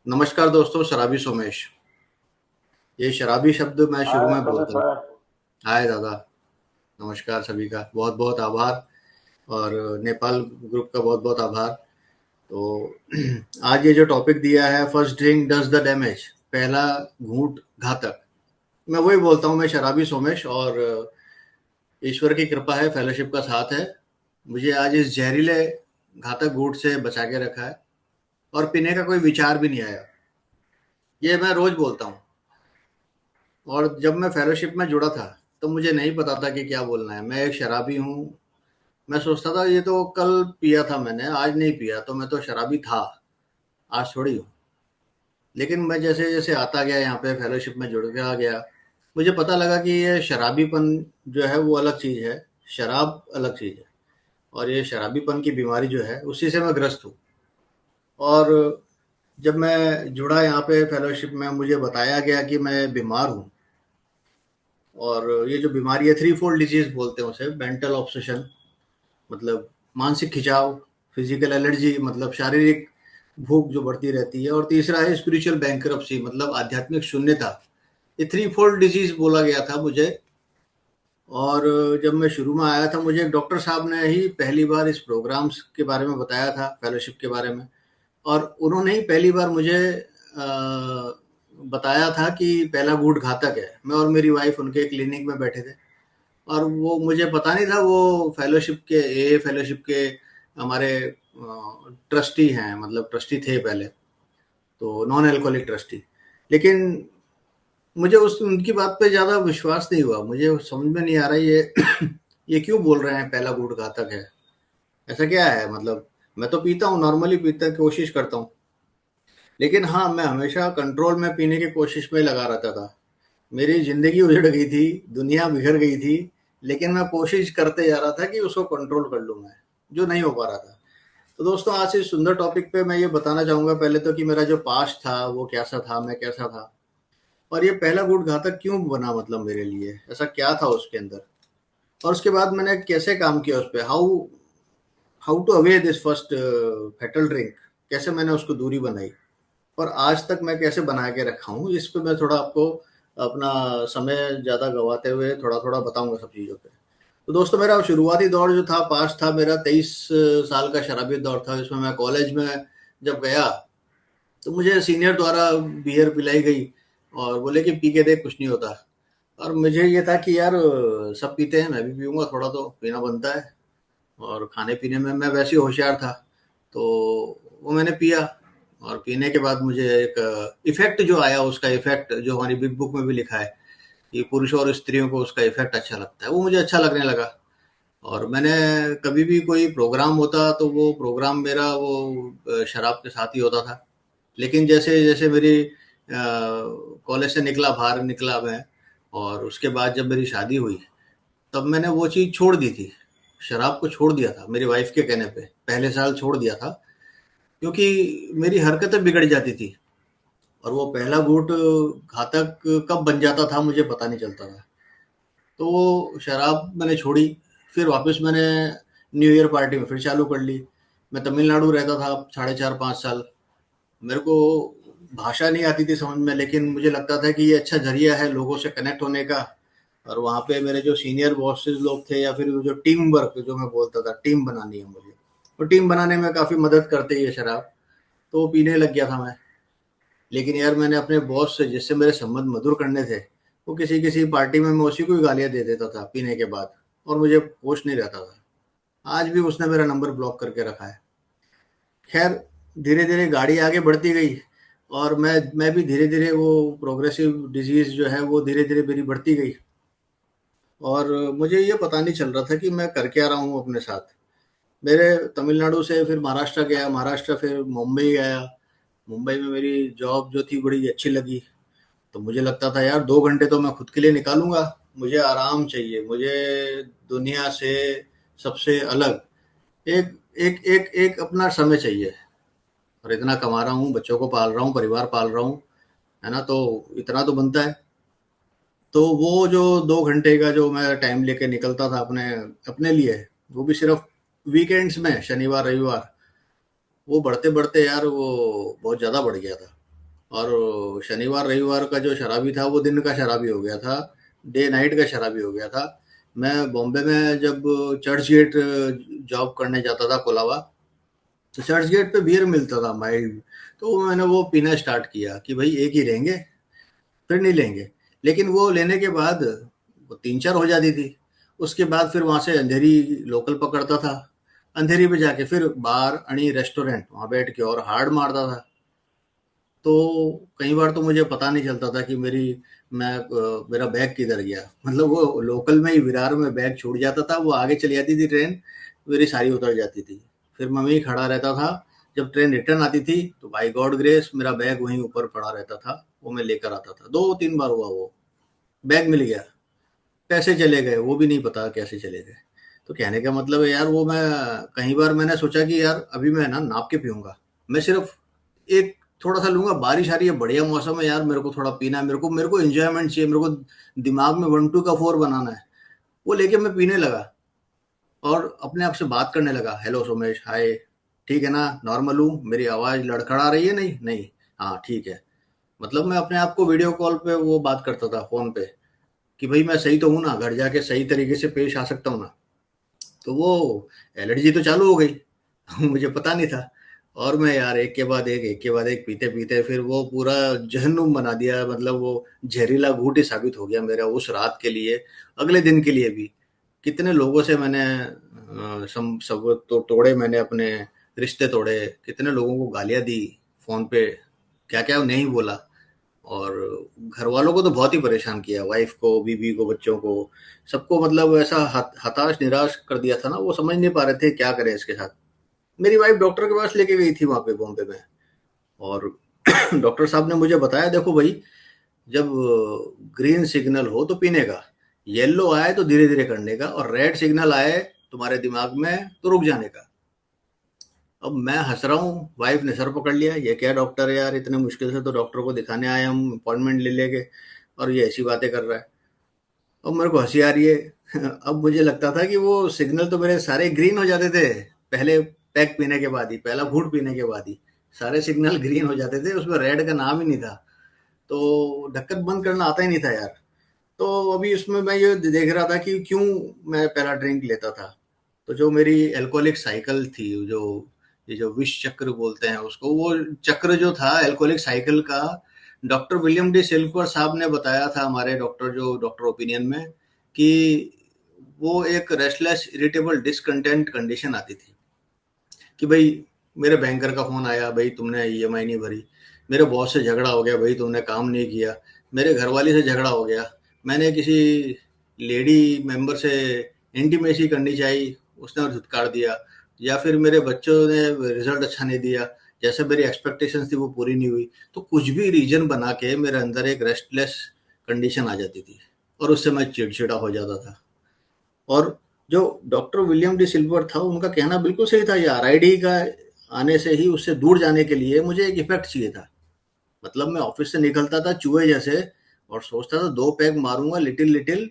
नमस्कार दोस्तों, शराबी सोमेश। ये शराबी शब्द मैं शुरू हाय में सोमेश बोलता हूँ। सर। हाय दादा। नमस्कार सभी का बहुत बहुत आभार। और नेपाल ग्रुप का बहुत बहुत आभार। तो आज ये जो टॉपिक दिया है, first drink does the damage, पहला घूंट घातक। मैं वही बोलता हूँ, मैं शराबी सोमेश। और ईश्वर की कृपा है, फेलोशिप का साथ है, मुझे आज इस जहरीले घातक घूंट से बचा के रखा है। और पीने का कोई विचार भी नहीं आया। ये मैं रोज बोलता हूँ। और जब मैं फेलोशिप में जुड़ा था तो मुझे नहीं पता था कि क्या बोलना है। मैं एक शराबी हूँ। मैं सोचता था ये तो कल पिया था मैंने, आज नहीं पिया तो मैं तो शराबी था, आज थोड़ी हूँ। लेकिन मैं जैसे जैसे आता गया यहाँ पे फेलोशिप में जुड़ गया गया, मुझे पता लगा कि ये शराबीपन जो है वो अलग चीज़ है, शराब अलग चीज़ है। और ये शराबीपन की बीमारी जो है उसी से मैं ग्रस्त हूँ। और जब मैं जुड़ा यहाँ पे फेलोशिप में, मुझे बताया गया कि मैं बीमार हूँ। और ये जो बीमारी है, थ्री फोल्ड डिजीज बोलते हैं उसे, मेंटल ऑब्सेशन मतलब मानसिक खिंचाव, फिजिकल एलर्जी मतलब शारीरिक भूख जो बढ़ती रहती है, और तीसरा है स्पिरिचुअल बैंकरप्सी मतलब आध्यात्मिक शून्यता। ये थ्री फोल्ड डिजीज बोला गया था मुझे। और जब मैं शुरू में आया था, मुझे एक डॉक्टर साहब ने ही पहली बार इस प्रोग्राम्स के बारे में बताया था, फेलोशिप के बारे में। और उन्होंने ही पहली बार मुझे बताया था कि पहला घूंट घातक है। मैं और मेरी वाइफ उनके क्लिनिक में बैठे थे। और वो मुझे पता नहीं था वो फेलोशिप के, ए फेलोशिप के हमारे ट्रस्टी हैं, मतलब ट्रस्टी थे पहले, तो नॉन एल्कोहलिक ट्रस्टी। लेकिन मुझे उस उनकी बात पे ज़्यादा विश्वास नहीं हुआ। मुझे समझ में नहीं आ रहा ये ये क्यों बोल रहे हैं पहला घूंट घातक है, ऐसा क्या है मतलब। मैं तो पीता हूँ, नॉर्मली पीता की कोशिश करता हूँ। लेकिन हाँ, मैं हमेशा कंट्रोल में पीने की कोशिश में लगा रहता था। मेरी ज़िंदगी उजड़ गई थी, दुनिया बिखर गई थी, लेकिन मैं कोशिश करते जा रहा था कि उसको कंट्रोल कर लूँ मैं, जो नहीं हो पा रहा था। तो दोस्तों, आज इस सुंदर टॉपिक पे मैं ये बताना चाहूँगा पहले तो कि मेरा जो पास्ट था वो कैसा था, मैं कैसा था। और ये पहला गुट घातक क्यों बना, मतलब मेरे लिए ऐसा क्या था उसके अंदर। और उसके बाद मैंने कैसे काम किया उस पे, how how to away this first fatal drink, कैसे मैंने उसको दूरी बनाई। और आज तक मैं कैसे बना के रखा हूँ, इस पे मैं थोड़ा आपको अपना समय ज़्यादा गवाते हुए थोड़ा थोड़ा बताऊंगा सब चीज़ों पे। तो दोस्तों, मेरा शुरुआती दौर जो था, पास था मेरा 23 साल का शराबी दौर था। इसमें मैं कॉलेज में जब गया तो मुझे सीनियर द्वारा बियर पिलाई गई और बोले कि पी के देख, कुछ नहीं होता। और मुझे ये था कि यार सब पीते हैं, मैं भी पीऊंगा, थोड़ा तो पीना बनता है। और खाने पीने में मैं वैसे ही होशियार था। तो वो मैंने पिया। और पीने के बाद मुझे एक इफेक्ट जो आया, उसका इफेक्ट जो हमारी बिग बुक में भी लिखा है कि पुरुषों और स्त्रियों को उसका इफेक्ट अच्छा लगता है, वो मुझे अच्छा लगने लगा। और मैंने कभी भी कोई प्रोग्राम होता तो वो प्रोग्राम मेरा वो शराब के साथ ही होता था। लेकिन जैसे जैसे मेरी कॉलेज से निकला, बाहर निकला मैं, और उसके बाद जब मेरी शादी हुई तब मैंने वो चीज़ छोड़ दी थी। शराब को छोड़ दिया था मेरी वाइफ के कहने पे, पहले साल छोड़ दिया था। क्योंकि मेरी हरकतें बिगड़ जाती थी। और वो पहला घूंट घातक कब बन जाता था मुझे पता नहीं चलता था। तो वो शराब मैंने छोड़ी। फिर वापस मैंने न्यू ईयर पार्टी में फिर चालू कर ली। मैं तमिलनाडु रहता था 4.5 5 साल। मेरे को भाषा नहीं आती थी समझ में, लेकिन मुझे लगता था कि ये अच्छा ज़रिया है लोगों से कनेक्ट होने का। और वहाँ पे मेरे जो सीनियर बॉसेस लोग थे, या फिर जो टीम वर्क जो मैं बोलता था, टीम बनानी है मुझे, तो टीम बनाने में काफ़ी मदद करते ही है शराब। तो वो पीने लग गया था मैं। लेकिन यार, मैंने अपने बॉस से, जिससे मेरे संबंध मधुर करने थे, वो किसी किसी पार्टी में मैं उसी को ही गालियाँ दे देता था पीने के बाद। और मुझे होश नहीं रहता था। आज भी उसने मेरा नंबर ब्लॉक करके रखा है। खैर, धीरे धीरे गाड़ी आगे बढ़ती गई। और मैं भी धीरे धीरे वो प्रोग्रेसिव डिजीज जो है वो धीरे धीरे मेरी बढ़ती गई। और मुझे ये पता नहीं चल रहा था कि मैं कर क्या रहा हूँ अपने साथ। मेरे तमिलनाडु से फिर महाराष्ट्र गया, महाराष्ट्र फिर मुंबई गया। मुंबई में मेरी जॉब जो थी बड़ी अच्छी लगी। तो मुझे लगता था यार 2 घंटे तो मैं खुद के लिए निकालूंगा। मुझे आराम चाहिए, मुझे दुनिया से सबसे अलग एक एक एक एक अपना समय चाहिए। और इतना कमा रहा हूँ, बच्चों को पाल रहा हूँ, परिवार पाल रहा हूँ, है ना, तो इतना तो बनता है। तो वो जो 2 घंटे का जो मैं टाइम लेके निकलता था अपने अपने लिए, वो भी सिर्फ वीकेंड्स में, शनिवार रविवार, वो बढ़ते बढ़ते यार वो बहुत ज़्यादा बढ़ गया था। और शनिवार रविवार का जो शराबी था वो दिन का शराबी हो गया था, डे नाइट का शराबी हो गया था। मैं बॉम्बे में जब चर्च गेट जॉब करने जाता था कोलाबा, तो चर्च गेट पे बियर मिलता था माइल्ड, तो मैंने वो पीना स्टार्ट किया कि भाई एक ही लेंगे, फिर नहीं लेंगे। लेकिन वो लेने के बाद वो 3-4 हो जाती थी। उसके बाद फिर वहाँ से अंधेरी लोकल पकड़ता था। अंधेरी पे जाके फिर बार अणी रेस्टोरेंट वहाँ बैठ के और हार्ड मारता था। तो कई बार तो मुझे पता नहीं चलता था कि मेरा बैग किधर गया। मतलब वो लोकल में ही विरार में बैग छूट जाता था, वो आगे चली जाती थी ट्रेन, मेरी सारी उतर जाती थी। फिर मैं वहीं खड़ा रहता था। जब ट्रेन रिटर्न आती थी तो बाय गॉड ग्रेस मेरा बैग वहीं ऊपर पड़ा रहता था, वो मैं लेकर आता था। 2-3 बार हुआ वो, बैग मिल गया। पैसे चले गए, वो भी नहीं पता कैसे चले गए। तो कहने का मतलब है यार, वो मैं कई बार मैंने सोचा कि यार अभी मैं ना नाप के पीऊँगा। मैं सिर्फ़ एक थोड़ा-सा लूँगा, बारिश आ रही है, बढ़िया मौसम है यार, मेरे को थोड़ा पीना है, मेरे को एन्जॉयमेंट चाहिए, मेरे को दिमाग में 1 2 का 4 बनाना है। वो लेके मैं पीने लगा और अपने आप से बात करने लगा, हेलो सोमेश, हाय, ठीक है ना? नॉर्मल हूँ? मेरी आवाज़ लड़खड़ा रही है नहीं? नहीं। हाँ, ठीक है। मतलब मैं अपने आप को वीडियो कॉल पे वो बात करता था फ़ोन पे कि भई मैं सही तो हूँ ना? घर जाके सही तरीके से पेश आ सकता हूँ ना? तो वो एलर्जी तो चालू हो गई। मुझे पता नहीं था। और मैं यार एक के बाद एक पीते-पीते फिर वो पूरा जहन्नुम बना दिया। मतलब वो ज़हरीला घूँट ही साबित हो गया मेरा उस रात के लिए, अगले दिन के लिए भी। कितने लोगों से मैंने सम सब तो तोड़े, मैंने अपने रिश्ते तोड़े, कितने लोगों को गालियाँ दी फ़ोन पे, क्या-क्या नहीं बोला। और घरवालों को तो बहुत ही परेशान किया, वाइफ़ को, बीवी को, बच्चों को, सबको। मतलब ऐसा हताश, निराश कर दिया था ना, वो समझ नहीं पा रहे थे क्या करें इसके साथ। मेरी वाइफ़ डॉक्टर के पास लेके गई थी वहाँ पे बॉम्बे में, और डॉक्टर साहब ने मुझे बताया, देखो भई, जब ग्रीन सिग्नल हो तो पीने का, येलो आए तो धीरे-धीरे करने का, और रेड सिग्नल आए तुम्हारे दिमाग में तो रुक जाने का। अब मैं हँस रहा हूँ, वाइफ़ ने सर पकड़ लिया, ये क्या डॉक्टर है यार, इतने मुश्किल से तो डॉक्टर को दिखाने आए हम, अपॉइंटमेंट ले लेके, और ये ऐसी बातें कर रहा है। अब मेरे को हँसी आ रही है। अब मुझे लगता था कि वो सिग्नल तो मेरे सारे ग्रीन हो जाते थे, पहले पैक पीने के बाद ही, पहला घूँट पीने के बाद ही, सारे सिग्नल ग्रीन हो जाते थे, उसमें रेड का नाम ही नहीं था। तो ढक्कन बंद करना आता ही नहीं था यार। तो अभी उसमें मैं ये देख रहा था कि क्यों मैं पहला ड्रिंक लेता था। तो जो मेरी अल्कोहलिक साइकिल थी, जो ये जो विष चक्र बोलते हैं उसको, वो चक्र जो था अल्कोहलिक साइकिल का, डॉक्टर विलियम डी सिल्वर साहब ने बताया था, हमारे डॉक्टर, जो डॉक्टर ओपिनियन में, कि वो एक रेस्टलेस इरिटेबल डिसकंटेंट कंडीशन आती थी। कि भाई मेरे बैंकर का फ़ोन आया, भाई तुमने ईएमआई नहीं भरी, मेरे बॉस से झगड़ा हो गया, भाई तुमने काम नहीं किया, मेरे घरवाली से झगड़ा हो गया, मैंने किसी लेडी मेंबर से इंटीमेसी करनी चाहिए, उसने धुतकार दिया, या फिर मेरे बच्चों ने रिजल्ट अच्छा नहीं दिया, जैसे मेरी एक्सपेक्टेशंस थी वो पूरी नहीं हुई, तो कुछ भी रीजन बना के मेरे अंदर एक रेस्टलेस कंडीशन आ जाती थी, और उससे मैं चिड़चिड़ा हो जाता था। और जो डॉक्टर विलियम डी सिल्वर था, उनका कहना बिल्कुल सही था, ये आरआईडी का आने से ही उससे दूर जाने के लिए मुझे एक इफेक्ट चाहिए था। मतलब मैं ऑफिस से निकलता था चूहे जैसे, और सोचता था 2 पैग मारूंगा लिटिल लिटिल,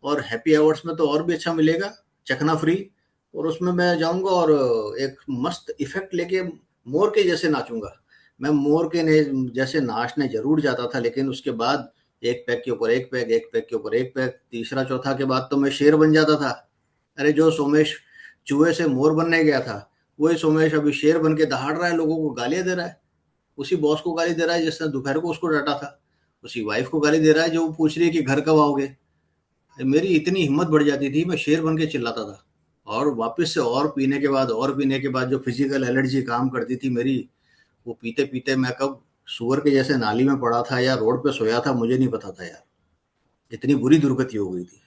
और हैप्पी आवर्स में तो और भी अच्छा मिलेगा, चखना फ्री, और उसमें मैं जाऊंगा और एक मस्त इफेक्ट लेके मोर के जैसे नाचूंगा। मैं मोर के जैसे नाचने जरूर जाता था, लेकिन उसके बाद एक पैग के ऊपर एक पैग, एक पैग के ऊपर एक पैग, तीसरा चौथा के बाद तो मैं शेर बन जाता था। अरे जो सोमेश चूहे से मोर बनने गया था, वही सोमेश अभी शेर बन के दहाड़ रहा है, लोगों को गालियां दे रहा है। उसी बॉस को गाली दे रहा है जिसने दोपहर को उसको डांटा था। उसी वाइफ को गाली दे रहा है जो पूछ रही है कि घर कब आओगे। मेरी इतनी हिम्मत बढ़ जाती थी, मैं शेर बन के चिल्लाता था। और वापस से और पीने के बाद, और पीने के बाद जो फिजिकल एनर्जी काम करती थी मेरी, वो पीते पीते मैं कब सुअर के जैसे नाली में पड़ा था या रोड पे सोया था, मुझे नहीं पता था यार। इतनी बुरी दुर्गति हो गई थी।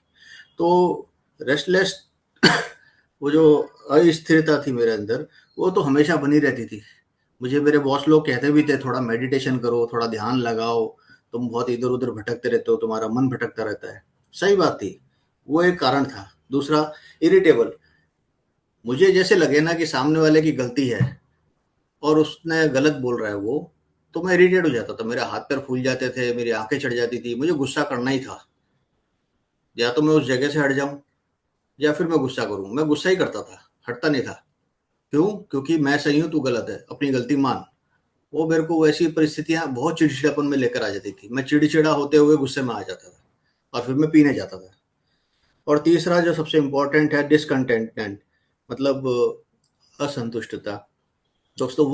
तो रेस्टलेस वो जो अस्थिरता थी मेरे अंदर, वो तो हमेशा बनी रहती थी। मुझे मेरे बॉस लोग कहते भी थे, थोड़ा मेडिटेशन करो, थोड़ा ध्यान लगाओ, तुम बहुत इधर उधर भटकते रहते हो, तुम्हारा मन भटकता रहता है। सही बात थी, वो एक कारण था। दूसरा, इरिटेबल, मुझे जैसे लगे ना कि सामने वाले की गलती है और उसने गलत बोल रहा है वो, तो मैं इरिटेट हो जाता था, मेरे हाथ पैर फूल जाते थे, मेरी आंखें चढ़ जाती थी, मुझे गुस्सा करना ही था। या तो मैं उस जगह से हट जाऊं, या फिर मैं गुस्सा करूं। मैं गुस्सा ही करता था, हटता नहीं था। क्यों? क्योंकि मैं सही हूं, तू गलत है, अपनी गलती मान। वो मेरे को वैसी परिस्थितियाँ बहुत चिड़चिड़ापन में लेकर आ जाती थी। मैं चिड़चिड़ा होते हुए गुस्से में आ जाता था और फिर मैं पीने जाता था। और तीसरा जो सबसे इम्पोर्टेंट है, डिसकंटेंटमेंट, मतलब असंतुष्टता। दोस्तों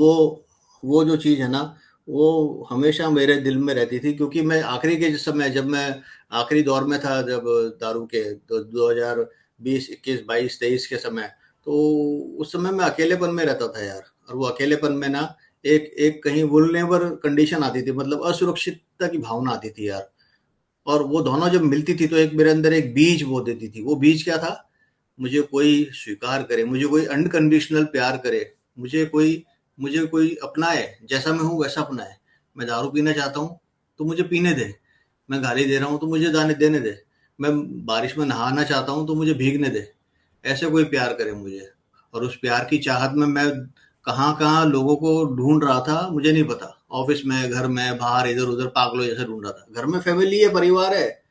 वो जो चीज़ है ना, वो हमेशा मेरे दिल में रहती थी, क्योंकि मैं आखिरी के जिस समय, जब मैं आखिरी दौर में था, जब दारू के, तो 2020 21 22 23 के समय, तो उस समय मैं अकेलेपन में रहता था यार। और वो अकेलेपन में ना एक एक कहीं वुल्नरेबल कंडीशन आती थी, मतलब असुरक्षितता की भावना आती थी यार। और वो दोनों जब मिलती थी तो एक मेरे अंदर एक बीज बो देती थी। वो बीज क्या था? मुझे कोई स्वीकार करे, मुझे कोई अनकंडीशनल प्यार करे, मुझे कोई मुझे कोई अपनाए, जैसा मैं हूँ वैसा अपनाए। मैं दारू पीना चाहता हूँ तो मुझे पीने दे, मैं गाली दे रहा हूँ तो मुझे दाने देने दे, मैं बारिश में नहाना चाहता हूँ तो मुझे भीगने दे। ऐसे कोई प्यार करे मुझे। और उस प्यार की चाहत में मैं कहाँ कहाँ लोगों को ढूंढ रहा था मुझे नहीं पता। ऑफिस में, घर में, बाहर, इधर उधर पागलों जैसे ढूंढ रहा था। घर में फैमिली है, परिवार है,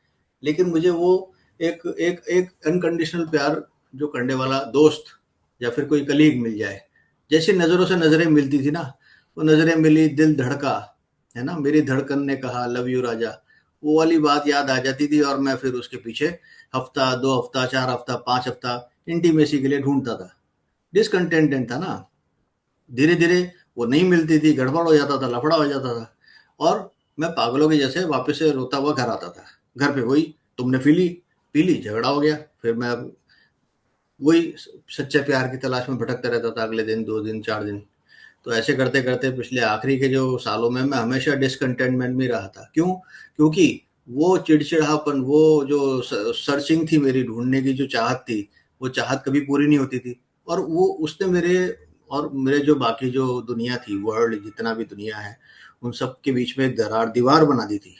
लेकिन मुझे वो एक एक एक अनकंडीशनल प्यार जो करने वाला दोस्त या फिर कोई कलीग मिल जाए। जैसी नज़रों से नज़रें मिलती थी ना, वो नज़रें मिली, दिल धड़का, है ना, मेरी धड़कन ने कहा लव यू राजा। वो वाली बात याद आ जाती थी और मैं फिर उसके पीछे हफ्ता, 2 हफ्ता, 4 हफ्ता, 5 हफ्ता इंटीमेसी के लिए ढूंढता था। डिसकंटेंटेड था ना। धीरे धीरे वो नहीं मिलती थी, गड़बड़ हो जाता था, लफड़ा हो जाता था। और मैं पागलों के जैसे वापस से रोता हुआ घर आता था। घर पे वही, तुमने पी ली, झगड़ा हो गया। फिर मैं वही सच्चे प्यार की तलाश में भटकता रहता था, अगले दिन, 2 दिन, 4 दिन। तो ऐसे करते करते पिछले आखिरी के जो सालों में मैं हमेशा डिसकंटेंटमेंट में रहा था। क्यों? क्योंकि वो चिड़चिड़ापन, वो जो सर्चिंग थी मेरी, ढूंढने की जो चाहत थी, वो चाहत कभी पूरी नहीं होती थी। और वो उसने मेरे और मेरे जो बाकी जो दुनिया थी, वर्ल्ड जितना भी दुनिया है, उन सब के बीच में एक दीवार बना दी थी।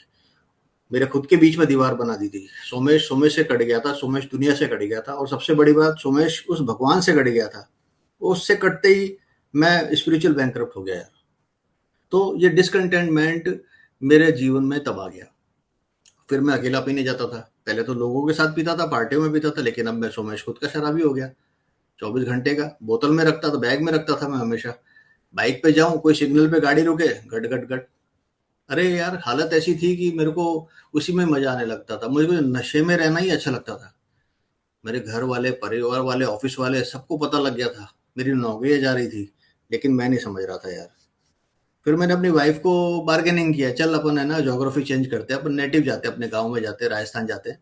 मेरे खुद के बीच में दीवार बना दी थी। सोमेश सोमेश से कट गया था, सोमेश दुनिया से कट गया था, और सबसे बड़ी बात, सोमेश उस भगवान से कट गया था। उससे कटते ही मैं स्पिरिचुअल बैंकरप्ट हो गया यार। तो ये डिसकंटेंटमेंट मेरे जीवन में तब आ गया। फिर मैं अकेला पीने जाता था। पहले तो लोगों के साथ पीता था, पार्टियों में पीता था, लेकिन अब मैं सोमेश खुद का शराबी हो गया। 24 घंटे का बोतल में रखता था, बैग में रखता था मैं हमेशा। बाइक पे जाऊं, कोई सिग्नल पे गाड़ी रुके, गट गट गट। अरे यार, हालत ऐसी थी कि मेरे को उसी में मजा आने लगता था। मुझे नशे में रहना ही अच्छा लगता था। मेरे घर वाले, परिवार वाले, ऑफिस वाले, सबको पता लग गया था मेरी नौकरियां जा रही थी। लेकिन मैं नहीं समझ रहा था यार। फिर मैंने अपनी वाइफ को बार्गेनिंग किया, चल अपन है ना ज्योग्राफी चेंज करते हैं, अपन नेटिव जाते हैं, अपने गाँव में जाते हैं, राजस्थान जाते हैं।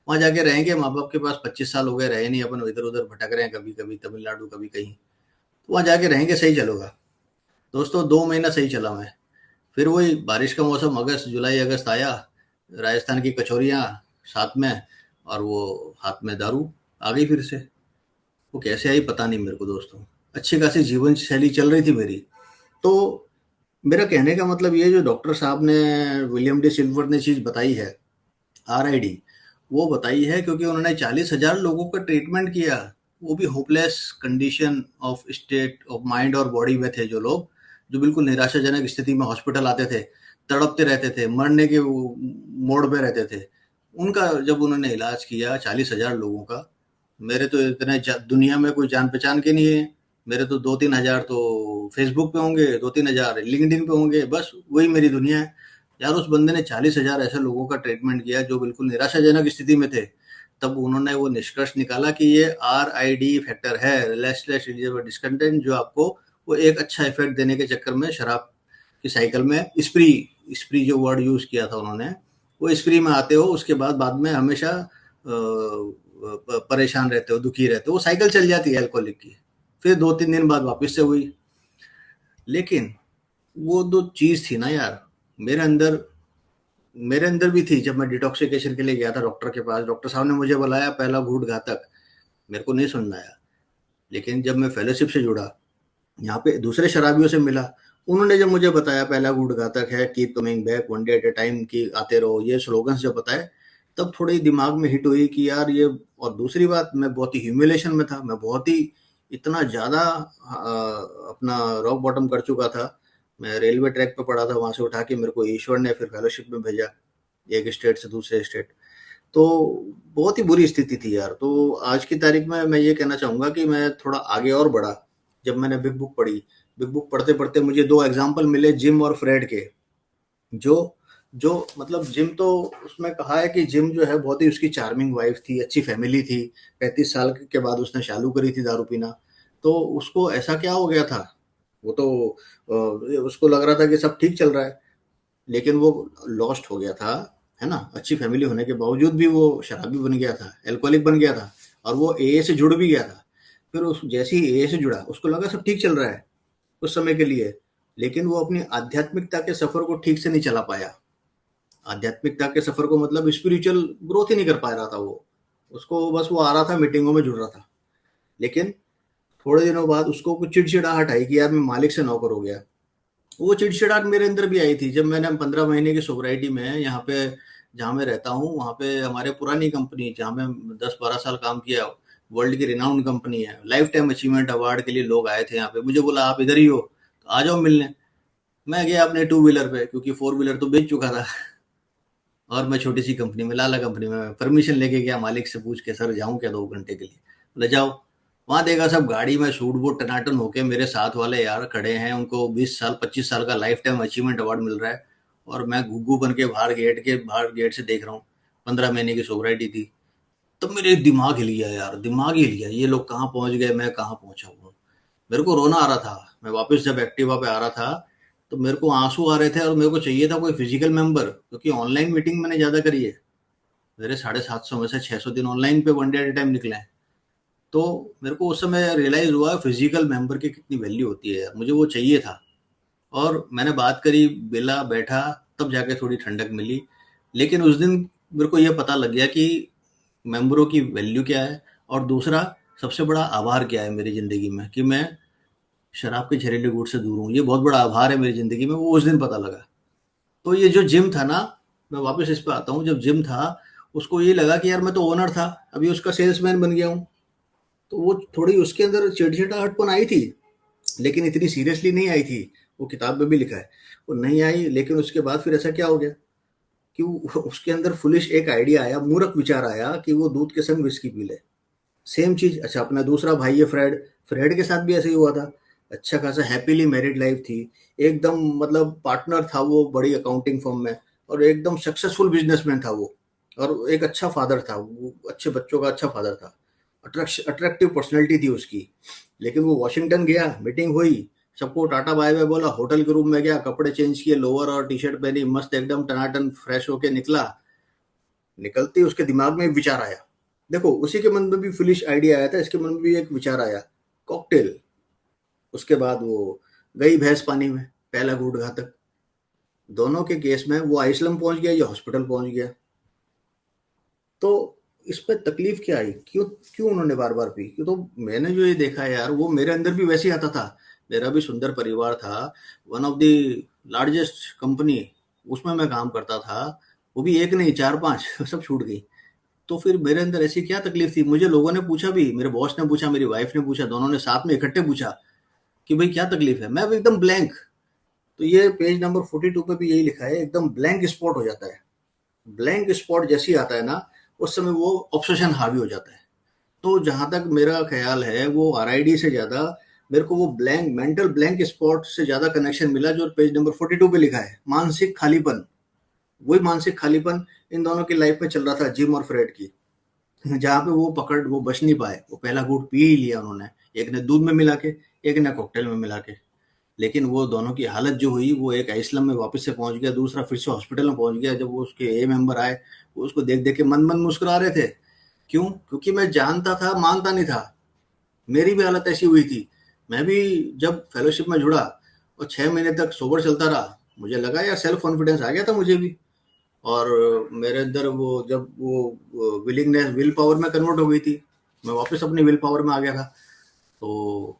वहाँ जाके रहेंगे, माँ बाप के पास 25 साल हो गए रहे नहीं, अपन इधर उधर भटक रहे हैं, कभी कभी तमिलनाडु, कभी कहीं। तो वहाँ जाके रहेंगे, सही चलेगा। दोस्तों 2 महीना सही चला मैं। फिर वही बारिश का मौसम, अगस्त, जुलाई अगस्त आया। राजस्थान की कचौरियाँ साथ में, और वो हाथ में दारू आ गई फिर से। वो कैसे आई पता नहीं मेरे को दोस्तों। अच्छी खासी जीवन शैली चल रही थी मेरी। तो मेरा कहने का मतलब ये, जो डॉक्टर साहब ने, विलियम डी सिल्वर ने चीज़ बताई है, आरआईडी, वो बताई है क्योंकि उन्होंने 40,000 लोगों का ट्रीटमेंट किया। वो भी hopeless condition of state of mind और बॉडी में थे जो लोग, जो बिल्कुल निराशाजनक स्थिति में हॉस्पिटल आते थे, तड़पते रहते थे, मरने के मोड़ पे रहते थे। उनका जब उन्होंने इलाज किया 40,000 लोगों का। मेरे तो इतने दुनिया में कोई जान पहचान के नहीं है। मेरे तो 2-3 हज़ार तो फेसबुक पे होंगे, 2-3 हज़ार लिंक्डइन पे होंगे, बस वही मेरी दुनिया है। यार, उस बंदे ने 40,000 ऐसे लोगों का ट्रीटमेंट किया जो बिल्कुल निराशाजनक स्थिति में थे। तब उन्होंने वो निष्कर्ष निकाला कि ये आरआईडी फैक्टर है, रेस्टलेस डिस्कंटेंट, जो आपको वो एक अच्छा इफेक्ट देने के चक्कर में शराब की साइकिल में स्प्री, स्प्री जो वर्ड यूज किया था उन्होंने, वो स्प्री में आते हो, उसके बाद बाद में हमेशा परेशान रहते हो, दुखी रहते हो। वो साइकिल चल जाती है अल्कोहलिक की। फिर 2-3 दिन बाद वापस से हुई। लेकिन वो जो चीज थी ना यार, मेरे अंदर मेरे अंदर भी थी। जब मैं डिटॉक्सिकेशन के लिए गया था डॉक्टर के पास, डॉक्टर साहब ने मुझे बुलाया, पहला घूंट घातक। मेरे को नहीं समझ में आया। लेकिन जब मैं फेलोशिप से जुड़ा, यहाँ पे दूसरे शराबियों से मिला, उन्होंने जब मुझे बताया पहला घूंट घातक है, keep coming back one day at A time, की आते रहो, ये स्लोगन्स जब बताए, तब थोड़ी दिमाग में हिट हुई कि यार ये। और दूसरी बात, मैं बहुत ही ह्यूमिलेशन में था, मैं बहुत ही इतना ज़्यादा अपना रॉक बॉटम कर चुका था। मैं रेलवे ट्रैक पे पड़ा था, वहां से उठा के मेरे को ईश्वर ने फिर फेलोशिप में भेजा, एक स्टेट से दूसरे स्टेट। तो बहुत ही बुरी स्थिति थी यार। तो आज की तारीख में मैं ये कहना चाहूँगा कि मैं थोड़ा आगे और बढ़ा जब मैंने बिग बुक पढ़ी, बिग बुक पढ़ते-पढ़ते मुझे 2 एग्ज़ाम्पल मिले जिम और फ्रेड के। जो जो मतलब जिम तो उसमें कहा है कि जिम जो है बहुत ही उसकी चार्मिंग वाइफ थी, अच्छी फैमिली थी। 35 साल के बाद उसने चालू करी थी दारू पीना। तो उसको ऐसा क्या हो गया था? वो तो उसको लग रहा था कि सब ठीक चल रहा है, लेकिन वो लॉस्ट हो गया था, है ना? अच्छी फैमिली होने के बावजूद भी वो शराबी बन गया था, अल्कोहलिक बन गया था और वो एए से जुड़ भी गया था। फिर उस जैसे ही एए से जुड़ा, उसको लगा सब ठीक चल रहा है कुछ समय के लिए, लेकिन वो अपनी आध्यात्मिकता के सफर को ठीक से नहीं चला पाया। आध्यात्मिकता के सफर को मतलब स्पिरिचुअल ग्रोथ ही नहीं कर पा रहा था वो। उसको बस वो आ रहा था, मीटिंगों में जुड़ रहा था। लेकिन थोड़े दिनों बाद उसको कुछ चिड़चिड़ाहट आई कि यार मैं मालिक से नौकर हो गया। वो चिड़चिड़ाहट मेरे अंदर भी आई थी जब मैंने 15 महीने की सोब्राइटी में यहाँ पे जहाँ मैं रहता हूँ, वहाँ पे हमारे पुरानी कंपनी जहाँ मैं 10-12 साल काम किया, वर्ल्ड की रिनाउंड कंपनी है। लाइफ टाइम अचीवमेंट अवार्ड के लिए लोग आए थे यहाँ पे। मुझे बोला आप इधर ही हो, तो आ जाओ मिलने। मैं गया अपने टू व्हीलर पे, क्योंकि फोर व्हीलर तो बेच चुका था। और मैं छोटी सी कंपनी में, लाला कंपनी में, परमिशन लेके गया मालिक से पूछ के, सर जाऊं क्या 2 घंटे के लिए? बोले जाओ। वहां देखा सब गाड़ी में सूट बूट टनाटन होके मेरे साथ वाले यार खड़े हैं, उनको 20 साल 25 साल का लाइफ टाइम अचीवमेंट अवार्ड मिल रहा है, और मैं घुग्गू बन के बाहर गेट से देख रहा हूँ। 15 महीने की सोबराइटी थी। तब मेरे दिमाग हिल गया यार, दिमाग ही हिल गया, ये लोग कहाँ पहुंच गए, मैं कहाँ पहुंचा हूँ। मेरे को रोना आ रहा था। मैं वापस जब एक्टिवा पे आ रहा था, तो मेरे को आंसू आ रहे थे, और मेरे को चाहिए था कोई फिजिकल मेंबर, क्योंकि ऑनलाइन मीटिंग मैंने ज्यादा करी है। मेरे 750 में से 600 दिन ऑनलाइन पे वन डे एट टाइम निकले हैं। तो मेरे को उस समय रियलाइज हुआ फिजिकल मेंबर की कितनी वैल्यू होती है यार, मुझे वो चाहिए था। और मैंने बात करी, बिला बैठा, तब जाके थोड़ी ठंडक मिली। लेकिन उस दिन मेरे को ये पता लग गया कि मेंबरों की वैल्यू क्या है, और दूसरा सबसे बड़ा आभार क्या है मेरी जिंदगी में, कि मैं शराब के जहरीले घूंट से दूर हूँ। ये बहुत बड़ा आभार है मेरी जिंदगी में, वो उस दिन पता लगा। तो ये जो जिम था ना, मैं वापस इस पे आता हूँ, जब जिम था, उसको ये लगा कि यार मैं तो ओनर था, अभी उसका सेल्समैन बन गया हूँ। तो वो थोड़ी उसके अंदर चिड़चिड़ाहटपन आई थी, लेकिन इतनी सीरियसली नहीं आई थी। वो किताब में भी लिखा है, वो नहीं आई। लेकिन उसके बाद फिर ऐसा क्या हो गया कि उसके अंदर फुलिश एक आइडिया आया, मूर्ख विचार आया कि वो दूध के संग विस्की पी ले। सेम चीज, अच्छा अपना दूसरा भाई है फ्रेड, फ्रेड के साथ भी ऐसे ही हुआ था। अच्छा खासा हैप्पीली मैरिड लाइफ थी, एकदम मतलब पार्टनर था वो बड़ी अकाउंटिंग फर्म में, और एकदम सक्सेसफुल बिजनेसमैन था वो, और एक अच्छा फादर था वो, अच्छे बच्चों का अच्छा फादर था। अट्रैक्टिव पर्सनैलिटी थी उसकी। लेकिन वो वॉशिंगटन गया, मीटिंग हुई, सबको टाटा बाय बाय बोला, होटल के रूम में गया, कपड़े चेंज किए, लोअर और टी शर्ट पहनी, मस्त एकदम टनाटन फ्रेश होके निकला। निकलते ही उसके दिमाग में एक विचार आया। देखो, उसी के मन में भी फुलिश आइडिया आया था, इसके मन में भी एक विचार आया, कॉकटेल। उसके बाद वो गई भैंस पानी में, पहला घूंट घातक। दोनों के केस में वो आइसलम पहुंच गया, ये हॉस्पिटल पहुंच गया। तो इस पे तकलीफ क्या आई, क्यों क्यों उन्होंने बार बार पी? क्यों? तो मैंने जो ये देखा है यार, वो मेरे अंदर भी वैसे ही आता था। मेरा भी सुंदर परिवार था, one of the largest company, उसमें मैं काम करता था। वो भी एक नहीं, चार पांच सब छूट गई। तो फिर मेरे अंदर ऐसी क्या तकलीफ थी? मुझे लोगों ने पूछा भी, मेरे बॉस ने पूछा, मेरी वाइफ ने पूछा, दोनों ने साथ में इकट्ठे पूछा कि भाई क्या तकलीफ है। मैं भी एकदम ब्लैंक। तो ये पेज नंबर 42 पे भी यही लिखा है, एकदम ब्लैंक स्पॉट हो जाता है। ब्लैंक स्पॉट जैसे ही आता है ना, उस समय वो ऑब्सेशन हावी हो जाता है। तो जहां तक मेरा ख्याल है, वो आरआईडी से ज्यादा मेरे को वो ब्लैंक, मेंटल ब्लैंक स्पॉट से ज्यादा कनेक्शन मिला, जो पेज नंबर 42 पे लिखा है, मानसिक खालीपन। वही मानसिक खालीपन इन दोनों की लाइफ में चल रहा था, जिम और फ्रेड की। जहाँ पे वो बच नहीं पाए, वो पहला घूंट पी ही लिया उन्होंने। एक ने दूध में मिला के, एक ने कॉकटेल में मिला के। लेकिन वो दोनों की हालत जो हुई, वो एक आइसलम में वापस से पहुंच गया, दूसरा फिर से हॉस्पिटल में पहुंच गया। जब वो उसके ए मेंबर आए, वो उसको देख देख के मन मन मुस्कुरा रहे थे। क्यों? क्योंकि मैं जानता था, मानता नहीं था। मेरी भी हालत ऐसी हुई थी। मैं भी जब फेलोशिप में जुड़ा और 6 महीने तक सोबर चलता रहा, मुझे लगा यार सेल्फ कॉन्फिडेंस आ गया था मुझे भी। और मेरे अंदर वो जब वो विलिंगनेस विल पावर में कन्वर्ट हो गई थी, मैं वापस अपनी विल पावर में आ गया था। तो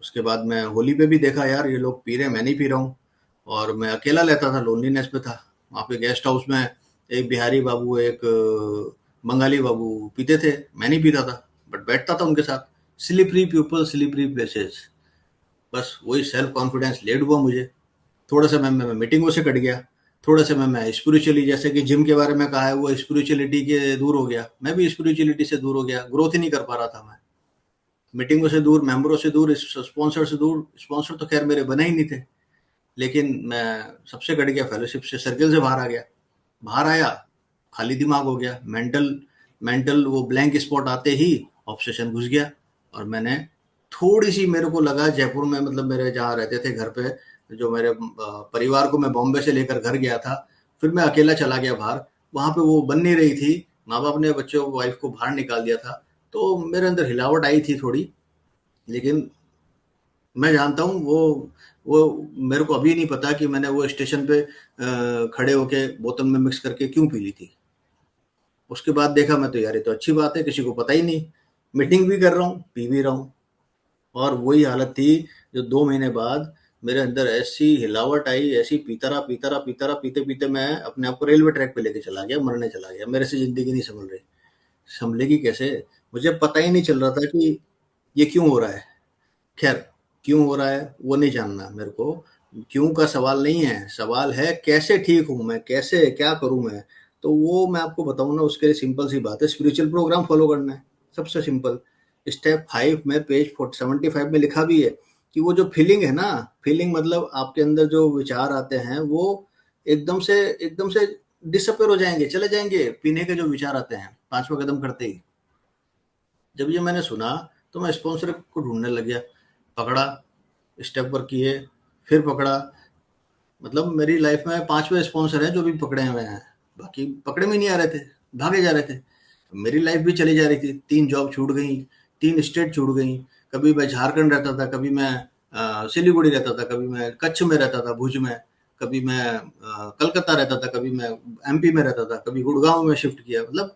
उसके बाद मैं होली पे भी देखा यार, ये लोग पी रहे हैं, मैं नहीं पी रहा हूँ। और मैं अकेला लेता था, लोनलीनेस पे था। वहाँ पे गेस्ट हाउस में एक बिहारी बाबू, एक बंगाली बाबू पीते थे, मैं नहीं पीता था, बट बैठता था उनके साथ। Slippery people, slippery places. बस वही सेल्फ कॉन्फिडेंस लेड हुआ मुझे। थोड़े समय में मैं मीटिंगों से कट गया। थोड़े समय में स्पिरिचुअली, जैसे कि जिम के बारे में कहा है, वो स्पिरिचुअलिटी के दूर हो गया। मैं भी स्पिरिचुअलिटी से दूर हो गया, ग्रोथ ही नहीं कर पा रहा था मैं। मीटिंगों से दूर, मेंबरों से दूर, स्पॉन्सर से दूर। स्पॉन्सर तो खैर मेरे बने ही नहीं थे, लेकिन मैं सबसे कट गया, फेलोशिप से सर्कल से बाहर आ गया। बाहर आया, खाली दिमाग हो गया, मेंटल मेंटल वो ब्लैंक स्पॉट आते ही ऑब्सेशन घुस गया। और मैंने थोड़ी सी, मेरे को लगा जयपुर में, मतलब मेरे जहाँ रहते थे घर पे, जो मेरे परिवार को मैं बॉम्बे से लेकर घर गया था, फिर मैं अकेला चला गया बाहर। वहां पे वो बन नहीं रही थी, माँ बाप ने बच्चों को, वाइफ को बाहर निकाल दिया था, तो मेरे अंदर हिलावट आई थी थोड़ी। लेकिन मैं जानता हूँ वो मेरे को अभी नहीं पता कि मैंने वो स्टेशन पे खड़े होके बोतल में मिक्स करके क्यों पी ली थी। उसके बाद देखा मैं, तो यार ये तो अच्छी बात है, किसी को पता ही नहीं, मीटिंग भी कर रहा हूँ, पी भी रहा हूँ। और वही हालत थी, जो 2 महीने बाद मेरे अंदर ऐसी हिलावट आई, ऐसी पीता रहा पीता रहा पीता रहा, पीते पीते मैं अपने आप को रेलवे ट्रैक पे लेके चला गया, मरने चला गया। मेरे से जिंदगी नहीं संभल रही। संभलेगी कैसे? मुझे पता ही नहीं चल रहा था कि ये क्यों हो रहा है। खैर, क्यों हो रहा है वो नहीं जानना मेरे को। क्यों का सवाल नहीं है, सवाल है कैसे ठीक हूँ मैं, कैसे क्या करूँ मैं। तो वो मैं आपको बताऊँ ना, उसके लिए सिंपल सी बात है, स्पिरिचुअल प्रोग्राम फॉलो करना है, सबसे सिंपल। स्टेप 5 में, पेज 75 में लिखा भी है कि वो जो फीलिंग है ना, फीलिंग मतलब आपके अंदर जो विचार आते हैं, वो एकदम से डिसअपेयर हो जाएंगे, चले जाएंगे, पीने के जो विचार आते हैं 5वां कदम करते ही। जब ये मैंने सुना, तो मैं स्पॉन्सर को ढूंढने लग गया। पकड़ा, स्टेप वर्क किए, फिर पकड़ा। मतलब मेरी लाइफ में 5वें स्पॉन्सर हैं जो भी पकड़े हुए हैं, बाकी पकड़े में नहीं आ रहे थे, भागे जा रहे थे। मेरी लाइफ भी चली जा रही थी, 3 जॉब छूट गई, 3 स्टेट छूट गई। कभी मैं झारखंड रहता था, कभी मैं सिलीगुड़ी रहता था, कभी मैं कच्छ में रहता था, भुज में, कभी मैं कलकत्ता रहता था, कभी मैं एमपी में रहता था, कभी गुड़गांव में शिफ्ट किया। मतलब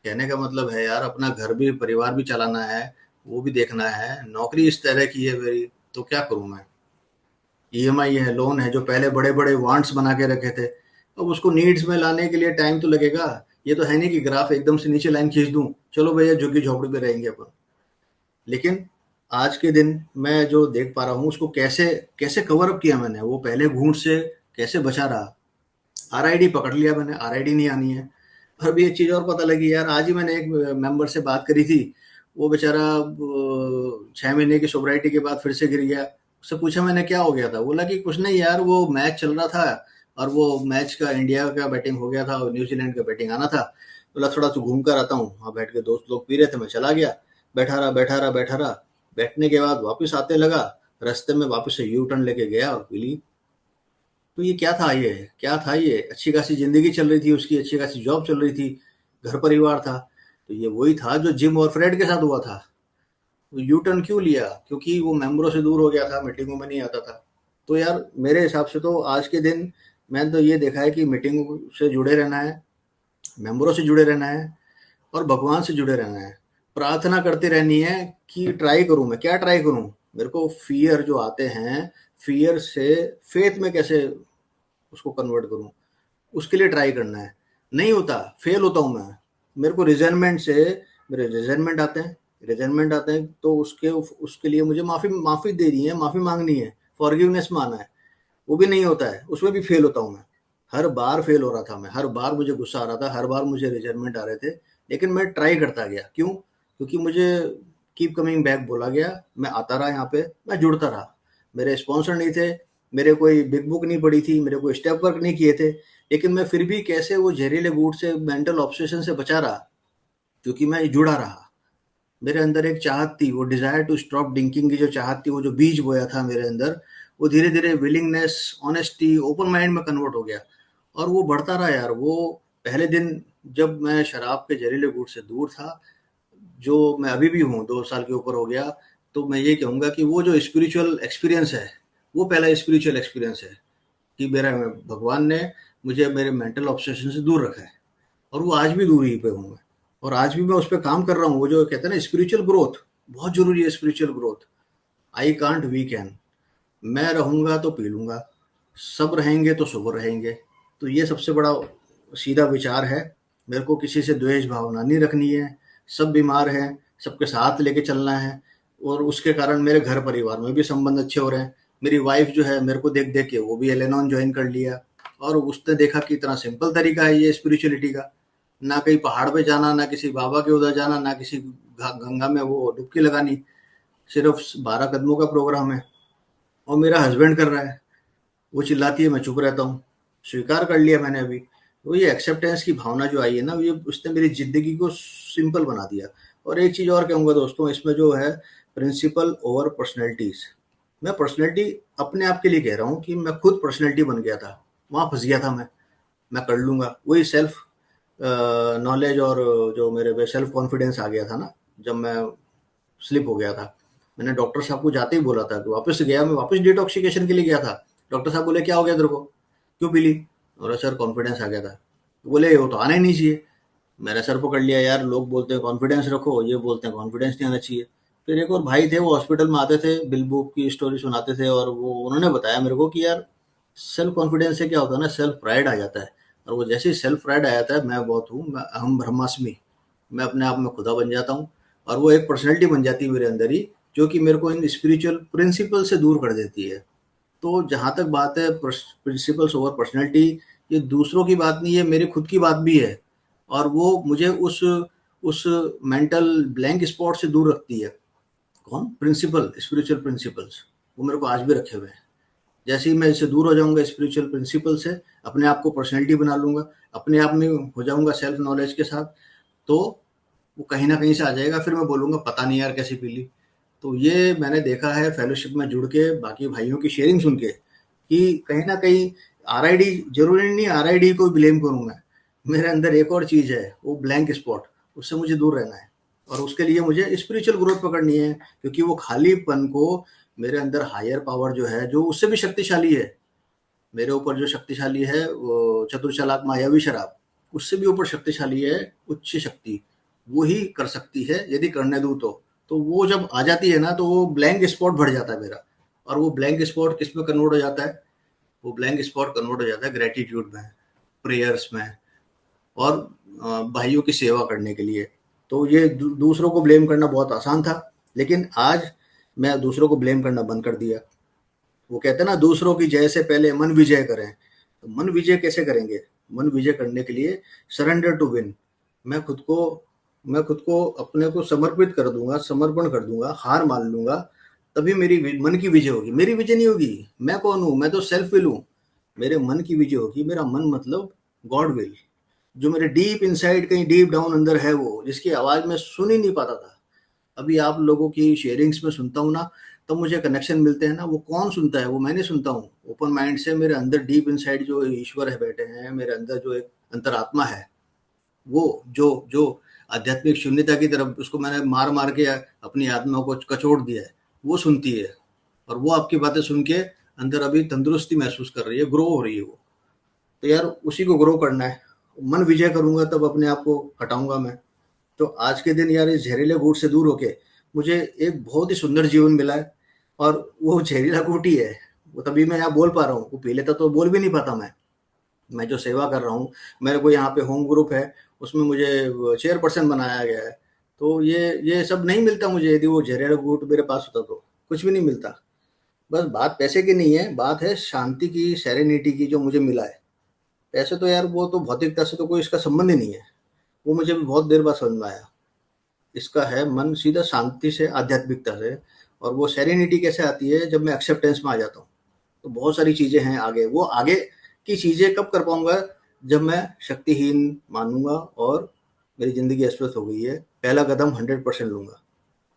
कहने का मतलब है यार, अपना घर भी, परिवार भी चलाना है, वो भी देखना है, नौकरी इस तरह की है मेरी, तो क्या करूं मैं। ईएमआई है, लोन है, जो पहले बड़े बड़े वांट्स बना के रखे थे, अब उसको नीड्स में लाने के लिए टाइम तो लगेगा। ये तो है नहीं कि ग्राफ एकदम से नीचे लाइन खींच दूं, चलो भैया झुग्गी झोपड़ी पे रहेंगे अपन। लेकिन आज के दिन मैं जो देख पा रहा हूँ, उसको कैसे कैसे कवर अप किया मैंने, वो पहले घूंट से कैसे बचा रहा। आरआईडी पकड़ लिया मैंने, आरआईडी नहीं आनी है। और भी एक चीज और पता लगी यार, आज ही मैंने एक मेंबर से बात करी थी। वो बेचारा 6 महीने की सोब्राइटी के बाद फिर से गिर गया। उससे पूछा मैंने क्या हो गया था, बोला कि कुछ नहीं यार, वो मैच चल रहा था, और वो मैच का इंडिया का बैटिंग हो गया था और न्यूजीलैंड का बैटिंग आना था। बोला थोड़ा तो घूम कर आता हूँ, वहाँ बैठ के दोस्त लोग पी रहे थे, मैं चला गया। बैठा रहा बैठा रहा बैठा रहा, बैठने के बाद वापस आते लगा, रास्ते में वापस से यू टर्न लेके गया और पी ली। तो ये क्या था, ये क्या था, ये अच्छी खासी जिंदगी चल रही थी उसकी, अच्छी खासी जॉब चल रही थी, घर परिवार था। तो ये वही था जो जिम और फ्रेड के साथ हुआ था। वो यू टर्न क्यों लिया? क्योंकि वो मेंबरों से दूर हो गया था, मीटिंगों में नहीं आता था। तो यार मेरे हिसाब से तो आज के दिन मैंने तो ये देखा है कि मीटिंगों से जुड़े रहना है, मेंबरों से जुड़े रहना है, और भगवान से जुड़े रहना है। प्रार्थना करते रहनी है कि ट्राई करूं, मैं क्या ट्राई करूं, मेरे को फियर जो आते हैं, फियर से फेथ में कैसे उसको कन्वर्ट करूं, उसके लिए ट्राई करना है। नहीं होता, फेल होता हूँ मैं। मेरे को रिजर्नमेंट से, मेरे रिजर्नमेंट आते हैं, रिजर्नमेंट आते हैं, तो उसके उसके लिए मुझे माफ़ी माफ़ी देनी है, माफ़ी मांगनी है, फॉरगिवनेस माना है। वो भी नहीं होता है, उसमें भी फेल होता हूँ मैं। हर बार फेल हो रहा था मैं, हर बार मुझे गुस्सा आ रहा था, हर बार मुझे रिजर्नमेंट आ रहे थे। लेकिन मैं ट्राई करता गया, क्यों? क्योंकि मुझे कीप कमिंग बैक बोला गया। मैं आता रहा यहाँ पे, मैं जुड़ता रहा। मेरे स्पॉन्सर नहीं थे, मेरे कोई बिग बुक नहीं पड़ी थी, मेरे कोई स्टेप वर्क नहीं किए थे, लेकिन मैं फिर भी कैसे वो जहरीले गुट से, मेंटल ऑब्सेशन से बचा रहा, क्योंकि मैं जुड़ा रहा। मेरे अंदर एक चाहत थी, वो डिजायर टू स्टॉप ड्रिंकिंग की जो चाहत थी, वो जो बीज बोया था मेरे अंदर, वो धीरे धीरे विलिंगनेस, ऑनेस्टी, ओपन माइंड में कन्वर्ट हो गया। और वो बढ़ता रहा यार। वो पहले दिन जब मैं शराब के जहरीले गुट से दूर था, जो मैं अभी भी हूँ, 2 साल के ऊपर हो गया, तो मैं ये कहूँगा कि वो जो स्पिरिचुअल एक्सपीरियंस है, वो पहला स्पिरिचुअल एक्सपीरियंस है कि मेरा भगवान ने मुझे मेरे मेंटल ऑब्सेशन से दूर रखा है। और वो आज भी दूरी पे हूँ मैं, और आज भी मैं उस पर काम कर रहा हूँ। वो जो कहते हैं ना, स्पिरिचुअल ग्रोथ बहुत जरूरी है, spiritual growth. I can't we can. मैं रहूंगा तो पी लूंगा, सब रहेंगे तो शुभ रहेंगे। तो ये सबसे बड़ा सीधा विचार है। मेरे को किसी से द्वेष भावना नहीं रखनी है। सब बीमार हैं, सबके साथ लेके चलना है। और उसके कारण मेरे घर परिवार में भी संबंध अच्छे हो रहे हैं। मेरी वाइफ जो है, मेरे को देख देख के वो भी एलेनॉन ज्वाइन कर लिया, और उसने देखा कि इतना सिंपल तरीका है ये स्पिरिचुअलिटी का। ना कहीं पहाड़ पे जाना, ना किसी बाबा के उधर जाना, ना किसी गंगा में वो डुबकी लगानी। सिर्फ 12 कदमों का प्रोग्राम है और मेरा हस्बैंड कर रहा है, वो चिल्लाती है, मैं चुप रहता हूँ, स्वीकार कर लिया मैंने अभी। तो ये एक्सेप्टेंस की भावना जो आई है ना, ये उसने मेरी ज़िंदगी को सिंपल बना दिया। और एक चीज़ और कहूँगा दोस्तों, इसमें जो है प्रिंसिपल ओवर पर्सनैलिटीज़। मैं पर्सनैलिटी अपने आप के लिए कह रहा हूँ कि मैं खुद पर्सनैलिटी बन गया था, वहाँ फँस गया था मैं कर लूँगा। वही सेल्फ नॉलेज और जो मेरे में सेल्फ कॉन्फिडेंस आ गया था ना, जब मैं स्लिप हो गया था। मैंने डॉक्टर साहब को जाते ही बोला था कि वापस गया, मैं वापस डिटॉक्सिकेशन के लिए गया था। डॉक्टर साहब बोले, क्या हो गया तेरे को, क्यों पी ली? बोला, सर कॉन्फिडेंस आ गया था। बोले, वो तो आना ही नहीं चाहिए। मैंने सर पकड़ लिया, यार लोग बोलते हैं कॉन्फिडेंस रखो, ये बोलते हैं कॉन्फिडेंस नहीं आना चाहिए। फिर एक और भाई थे, वो हॉस्पिटल में आते थे, बिल बुक की स्टोरी सुनाते थे, और वो उन्होंने बताया मेरे को कि यार सेल्फ कॉन्फिडेंस से क्या होता है ना, सेल्फ प्राइड आ जाता है। और वो जैसे ही सेल्फ प्राइड आ जाता है, मैं बहुत हूँ, मैं अहम ब्रह्मास्मि, मैं अपने आप में खुदा बन जाता हूँ। और वो एक पर्सनैलिटी बन जाती है मेरे अंदर ही, जो कि मेरे को इन स्पिरिचुअल प्रिंसिपल से दूर कर देती है। तो जहाँ तक बात है प्रिंसिपल्स ओवर पर्सनैलिटी, ये दूसरों की बात नहीं है, मेरी खुद की बात भी है। और वो मुझे उस मेंटल ब्लैंक स्पॉट से दूर रखती है। कौन? प्रिंसिपल, स्पिरिचुअल प्रिंसिपल्स, वो मेरे को आज भी रखे हुए हैं। जैसे ही मैं इससे दूर हो जाऊंगा स्पिरिचुअल प्रिंसिपल से, अपने आप को पर्सनैलिटी बना लूंगा, अपने आप में हो जाऊंगा सेल्फ नॉलेज के साथ, तो वो कहीं ना कहीं से आ जाएगा, फिर मैं बोलूंगा पता नहीं यार कैसी पी ली। तो ये मैंने देखा है फेलोशिप में जुड़ के, बाकी भाइयों की शेयरिंग सुन के, कि कहीं ना कहीं आरआईडी, जरूरी नहीं आरआईडी को ब्लेम करूं मैं, मेरे अंदर एक और चीज है, वो ब्लैंक स्पॉट, उससे मुझे दूर रहना है। और उसके लिए मुझे स्पिरिचुअल ग्रोथ पकड़नी है, क्योंकि वो खालीपन को, मेरे अंदर हायर पावर जो है, जो उससे भी शक्तिशाली है, मेरे ऊपर जो शक्तिशाली है, वो चतुर चालाक मायावी शराब, उससे भी ऊपर शक्तिशाली है उच्च शक्ति। वो ही कर सकती है यदि करने दूँ तो वो जब आ जाती है ना, तो वो ब्लैंक स्पॉट भर जाता है मेरा। और वो ब्लैंक स्पॉट किस में कन्वर्ट हो जाता है? वो ब्लैंक स्पॉट कन्वर्ट हो जाता है ग्रेटिट्यूड में, प्रेयर्स में, और भाइयों की सेवा करने के लिए। तो ये दूसरों को ब्लेम करना बहुत आसान था, लेकिन आज मैं दूसरों को ब्लेम करना बंद कर दिया। वो कहते हैं ना, दूसरों की जय से पहले मन विजय करें। तो मन विजय कैसे करेंगे? मन विजय करने के लिए सरेंडर टू विन। मैं खुद को मैं खुद को अपने को समर्पित कर दूंगा, समर्पण कर दूंगा, हार मान लूंगा, तभी मेरी मन की विजय होगी। मेरी विजय नहीं होगी, मैं कौन हूँ, मैं तो सेल्फ विल हूँ। मेरे मन की विजय होगी। मेरा मन मतलब गॉड विल, जो मेरे डीप इनसाइड, कहीं डीप डाउन अंदर है, वो जिसकी आवाज़ मैं सुन ही नहीं पाता था। अभी आप लोगों की शेयरिंग्स में सुनता हूँ ना, तब मुझे कनेक्शन मिलते हैं ना। वो कौन सुनता है? वो मैंने सुनता हूँ ओपन माइंड से। मेरे अंदर डीप इनसाइड जो ईश्वर है बैठे हैं, मेरे अंदर जो एक अंतरात्मा है, वो जो जो आध्यात्मिक शून्यता की तरफ उसको मैंने मार मार के अपनी आत्मा को कचोड़ दिया है, वो सुनती है। और वो आपकी बातें सुन के अंदर अभी तंदुरुस्ती महसूस कर रही है, ग्रो हो रही है वो। तो यार उसी को ग्रो करना है। मन विजय करूंगा तब अपने आप को हटाऊंगा मैं। तो आज के दिन यार इस जहरीले गुट से दूर होके मुझे एक बहुत ही सुंदर जीवन मिला है। और वो जहरीला गुट ही है, वो तभी मैं यहाँ बोल पा रहा हूँ। वो पहले तो बोल भी नहीं पाता मैं जो सेवा कर रहा हूँ। मेरे को यहाँ पे होम ग्रुप है, उसमें मुझे चेयरपर्सन बनाया गया है। तो ये सब नहीं मिलता मुझे यदि वो जहरीला गुट मेरे पास होता, तो कुछ भी नहीं मिलता। बस बात पैसे की नहीं है, बात है शांति की, सेरेनिटी की, जो मुझे मिला है। पैसे तो यार वो तो भौतिकता से तो कोई इसका संबंध ही नहीं है। वो मुझे भी बहुत देर बाद समझ में आया। इसका है मन सीधा शांति से, आध्यात्मिकता से। और वो सेरेनिटी कैसे आती है? जब मैं एक्सेप्टेंस में आ जाता हूँ। तो बहुत सारी चीज़ें हैं आगे, वो आगे की चीज़ें कब कर पाऊँगा? जब मैं शक्तिहीन मानूंगा और मेरी ज़िंदगी अस्वस्थ हो गई है, पहला कदम 100% लूँगा।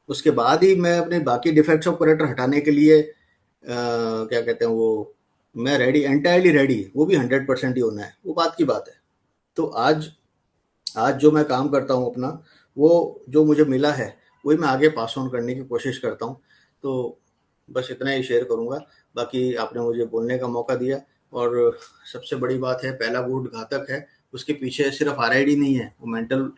उसके बाद ही मैं अपने बाकी डिफेक्ट्स ऑफ करेक्टर हटाने के लिए क्या कहते हैं वो, मैं रेडी, एंटायरली रेडी। वो भी 100% ही होना है, वो बात की बात है। तो आज आज जो मैं काम करता हूँ अपना, वो जो मुझे मिला है, वही मैं आगे पास ऑन करने की कोशिश करता हूँ। तो बस इतना ही शेयर करूँगा। बाकी आपने मुझे बोलने का मौका दिया। और सबसे बड़ी बात है, पहला वुड घातक है, उसके पीछे सिर्फ आरआईडी नहीं है, वो मेंटल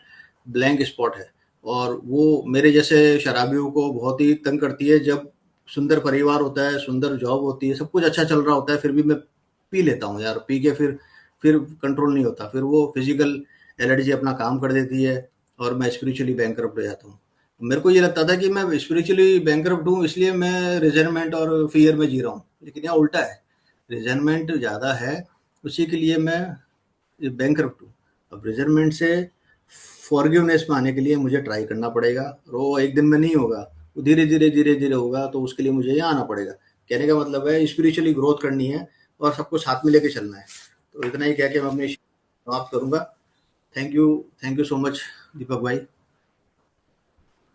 ब्लैंक स्पॉट है। और वो मेरे जैसे शराबियों को बहुत ही तंग करती है। जब सुंदर परिवार होता है, सुंदर जॉब होती है, सब कुछ अच्छा चल रहा होता है, फिर भी मैं पी लेता हूँ यार। पी के फिर कंट्रोल नहीं होता, फिर वो फिजिकल एलर्जी अपना काम कर देती है, और मैं स्पिरिचुअली बैंकरप्ट हो जाता हूँ। मेरे को ये लगता था कि मैं स्पिरिचुअली बैंकरप्ट हूँ, इसलिए मैं रिजर्नमेंट और फियर में जी रहा हूँ, लेकिन यहाँ उल्टा है। रिजर्नमेंट ज़्यादा है, उसी के लिए मैं बैंकरप्ट हूँ। अब रिजर्नमेंट से फॉरगिवनेस में आने के लिए मुझे ट्राई करना पड़ेगा, और वो एक दिन में नहीं होगा। धीरे धीरे धीरे धीरे होगा, तो उसके लिए मुझे यहाँ आना पड़ेगा। कहने का मतलब है स्पिरिचुअली ग्रोथ करनी है और सबको साथ में लेके चलना है। तो इतना ही कह के मैं अपनी समाप्त करूंगा। थैंक यू सो मच दीपक भाई।